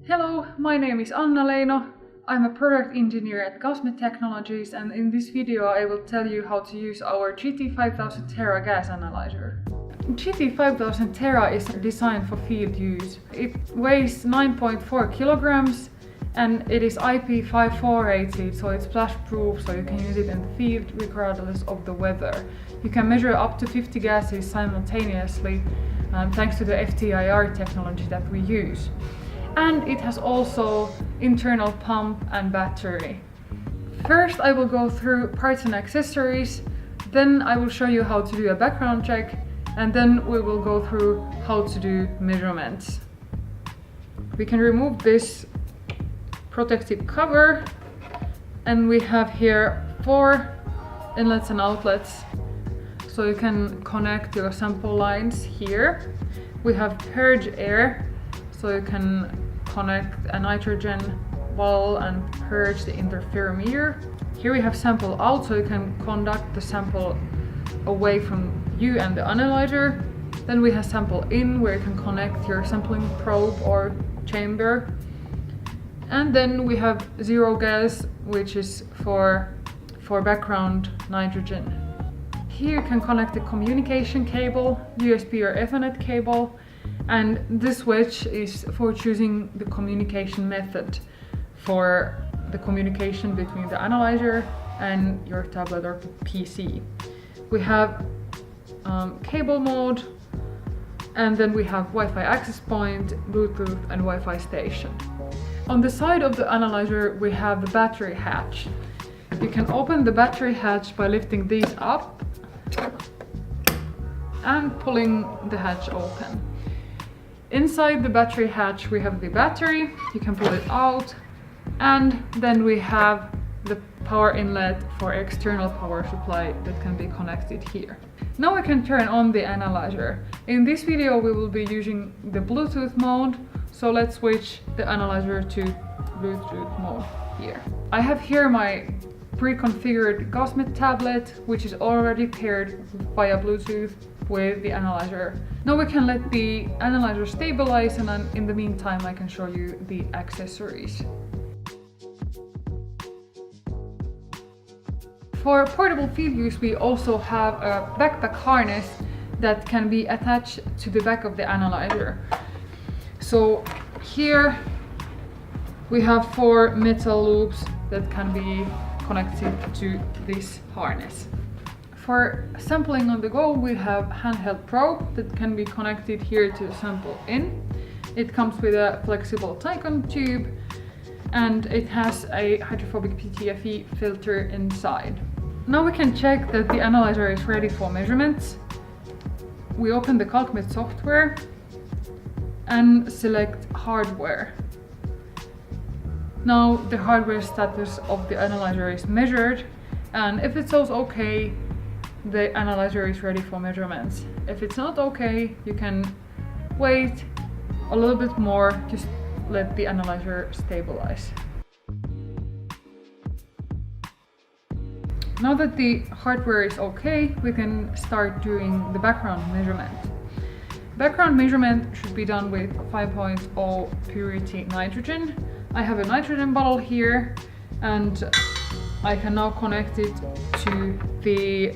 Hello, my name is Anna-Leino. I'm a product engineer at Gasmet Technologies, and in this video I will tell you how to use our GT5000 Terra gas analyzer. GT5000 Terra is designed for field use. It weighs 9.4 kilograms and it is IP54 rated, so it's splash proof, so you can use it in the field regardless of the weather. You can measure up to 50 gases simultaneously thanks to the FTIR technology that we use. And it has also internal pump and battery. First I will go through parts and accessories, then I will show you how to do a background check, and then we will go through how to do measurements. We can remove this protective cover, and we have here 4 inlets and outlets, so you can connect your sample lines here. We have purge air, so you can connect a nitrogen bottle and purge the interferometer. Here we have sample out, so you can conduct the sample away from you and the analyzer. Then we have sample in, where you can connect your sampling probe or chamber. And then we have zero gas, which is for background nitrogen. Here you can connect the communication cable, USB or Ethernet cable, and this switch is for choosing the communication method for the communication between the analyzer and your tablet or PC. We have cable mode, and then we have Wi-Fi access point, Bluetooth and Wi-Fi station. On the side of the analyzer we have the battery hatch. You can open the battery hatch by lifting these up and pulling the hatch open. Inside the battery hatch we have the battery, you can pull it out, and then we have the power inlet for external power supply that can be connected here. Now we can turn on the analyzer. In this video we will be using the Bluetooth mode, so let's switch the analyzer to Bluetooth mode here. I have here my pre-configured Gasmet tablet, which is already paired via Bluetooth with the analyzer. Now we can let the analyzer stabilize, and then in the meantime I can show you the accessories. For portable field use we also have a backpack harness that can be attached to the back of the analyzer. So here we have 4 metal loops that can be connected to this harness. For sampling on the go we have handheld probe that can be connected here to the sample in. It comes with a flexible Tycon tube and it has a hydrophobic PTFE filter inside. Now we can check that the analyzer is ready for measurements. We open the Calcmet software and select hardware. Now the hardware status of the analyzer is measured, and if it shows OK, the analyzer is ready for measurements. If it's not OK, you can wait a little bit more, just let the analyzer stabilize. Now that the hardware is OK, we can start doing the background measurement. Background measurement should be done with 5.0 purity nitrogen. I have a nitrogen bottle here, and I can now connect it to the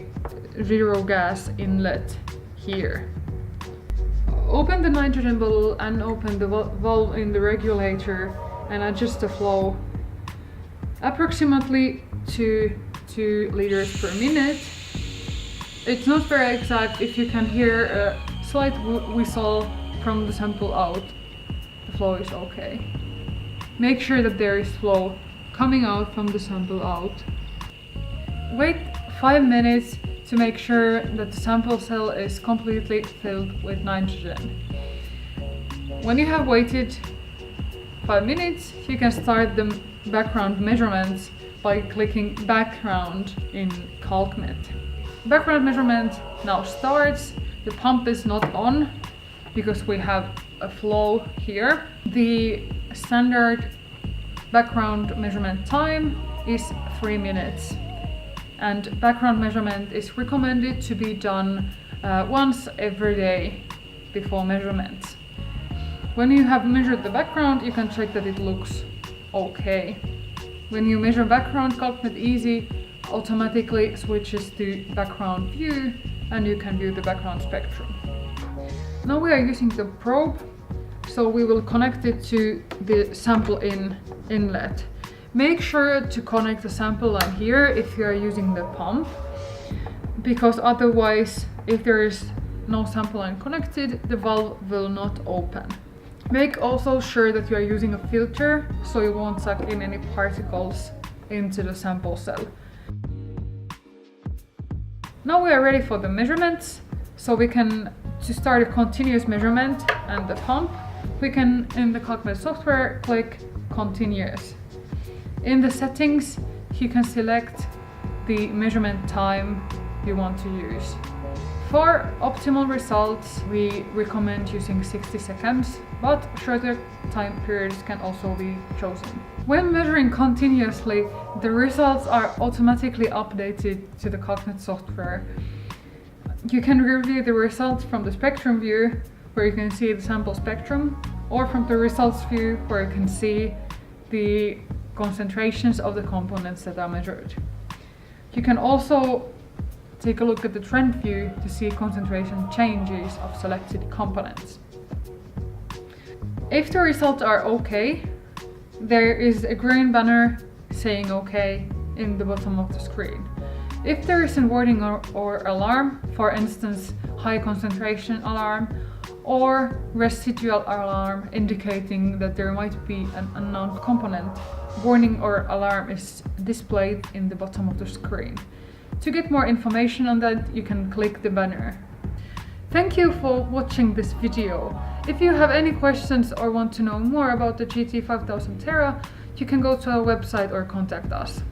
zero gas inlet here. Open the nitrogen bottle and open the valve in the regulator and adjust the flow approximately to 2 liters per minute. It's not very exact. If you can hear a slight whistle from the sample out, the flow is okay. Make sure that there is flow coming out from the sample out. Wait 5 minutes to make sure that the sample cell is completely filled with nitrogen. When you have waited 5 minutes, you can start the background measurements by clicking background in Calcmet. Background measurement now starts. The pump is not on because we have a flow here. The standard background measurement time is 3 minutes, and background measurement is recommended to be done once every day before measurements. When you have measured the background, you can check that it looks okay. When you measure background, Gasmet Easy automatically switches to background view and you can view the background spectrum. Now we are using the probe, so we will connect it to the sample inlet. Make sure to connect the sample line here if you are using the pump, because otherwise, if there is no sample line connected, the valve will not open. Make also sure that you are using a filter so you won't suck in any particles into the sample cell. Now we are ready for the measurements, so to start a continuous measurement and the pump, we can in the Gasmet software click continuous. In the settings, you can select the measurement time you want to use. For optimal results, we recommend using 60 seconds, but shorter time periods can also be chosen. When measuring continuously, the results are automatically updated to the Gasmet software. You can review the results from the spectrum view, where you can see the sample spectrum, or from the results view, where you can see the concentrations of the components that are measured. You can also take a look at the trend view to see concentration changes of selected components. If the results are okay, there is a green banner saying OK in the bottom of the screen. If there is a warning or alarm, for instance high concentration alarm or residual alarm indicating that there might be an unknown component, warning or alarm is displayed in the bottom of the screen. To get more information on that, you can click the banner. Thank you for watching this video. If you have any questions or want to know more about the GT5000 Terra, you can go to our website or contact us.